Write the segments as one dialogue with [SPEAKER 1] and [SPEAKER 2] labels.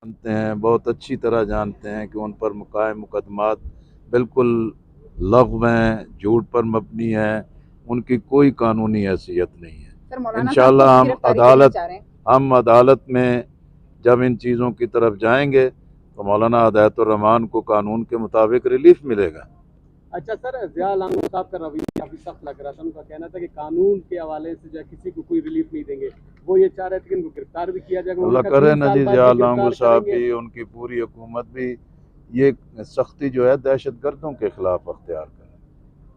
[SPEAKER 1] जानते हैं, बहुत अच्छी तरह जानते हैं कि उन पर मुकायम मुकदमात बिल्कुल लग़्व हैं, झूठ पर मबनी है, उनकी कोई कानूनी हैसियत नहीं है। इंशाअल्लाह हम अदालत में जब इन चीज़ों की तरफ जाएंगे तो मौलाना हिदायतुर्रहमान को कानून के मुताबिक रिलीफ मिलेगा।
[SPEAKER 2] अच्छा सर, ज़िया लांगो साहब का रवैया काफ़ी सख्त लग रहा था। उनका कहना था कि कानून के हवाले से जो है किसी को कोई रिलीफ नहीं देंगे। वो ये चाह रहे थे कि उनको गिरफ्तार भी किया जाएगा।
[SPEAKER 1] अल्लाह करे ना जी, ज़िया लांगो साहब भी, उनकी पूरी हुकूमत भी ये सख्ती जो है दहशत गर्दों के ख़िलाफ़ अख्तियार करें,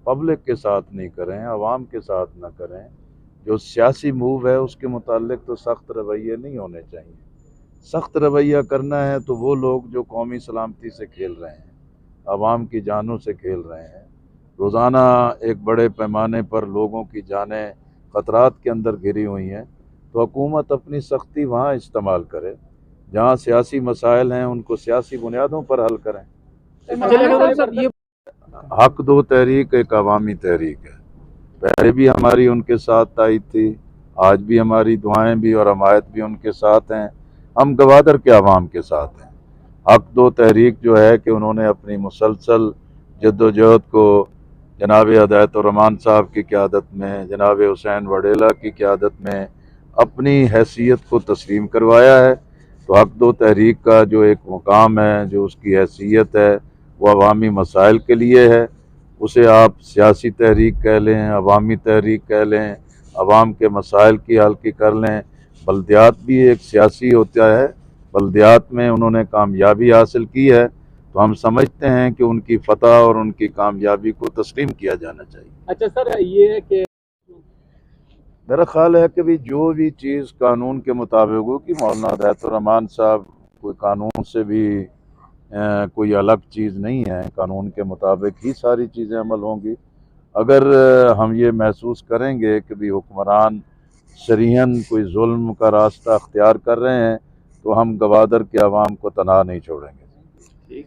[SPEAKER 1] पब्लिक के साथ नहीं करें, आवाम के साथ ना करें। जो सियासी मूव है उसके मुताल्लिक तो सख्त रवैये नहीं होने चाहिए। सख्त रवैया करना है तो वो लोग जो कौमी सलामती से खेल रहे हैं, आवाम की जानों से खेल रहे हैं, रोज़ाना एक बड़े पैमाने पर लोगों की जानें ख़तरात के अंदर घिरी हुई हैं, तो हुकूमत अपनी सख्ती वहाँ इस्तेमाल करे। जहाँ सियासी मसाइल हैं उनको सियासी बुनियादों पर हल करें। हक दो तहरीक एक अवामी तहरीक है, पहले भी हमारी उनके साथ आई थी, आज भी हमारी दुआएं भी और हमायत भी उनके साथ हैं। हम गवादर के अवाम के साथ हैं। हक दो तहरीक जो है कि उन्होंने अपनी मुसलसल जद्दोजहद को जनाब हिदायतुर्रहमान साहब की क़यादत में, जनाब हुसैन वडेला की क़यादत में अपनी हैसियत को तस्लीम करवाया है। तो हक दो तहरीक का जो एक मुकाम है, जो उसकी हैसियत है, वो अवामी मसाइल के लिए है। उसे आप सियासी तहरीक कह लें, अवामी तहरीक कह लें, अवाम के मसाइल की हल की कर लें। बल्दियात भी एक सियासी होता है, बल्दियात में उन्होंने कामयाबी हासिल की है, तो हम समझते हैं कि उनकी फतह और उनकी कामयाबी को तस्लीम किया जाना चाहिए।
[SPEAKER 2] अच्छा सर, ये है कि
[SPEAKER 1] मेरा ख्याल है कि भी जो भी चीज़ कानून के मुताबिक हो, कि मौलाना हिदायतुर्रहमान साहब कोई कानून से भी कोई अलग चीज़ नहीं है, कानून के मुताबिक ही सारी चीज़ें अमल होंगी। अगर हम ये महसूस करेंगे कि भी हुक्मरान शरीहन कोई जुल्म का रास्ता अख्तियार कर रहे हैं, तो हम गवादर के अवाम को तनहा नहीं छोड़ेंगे।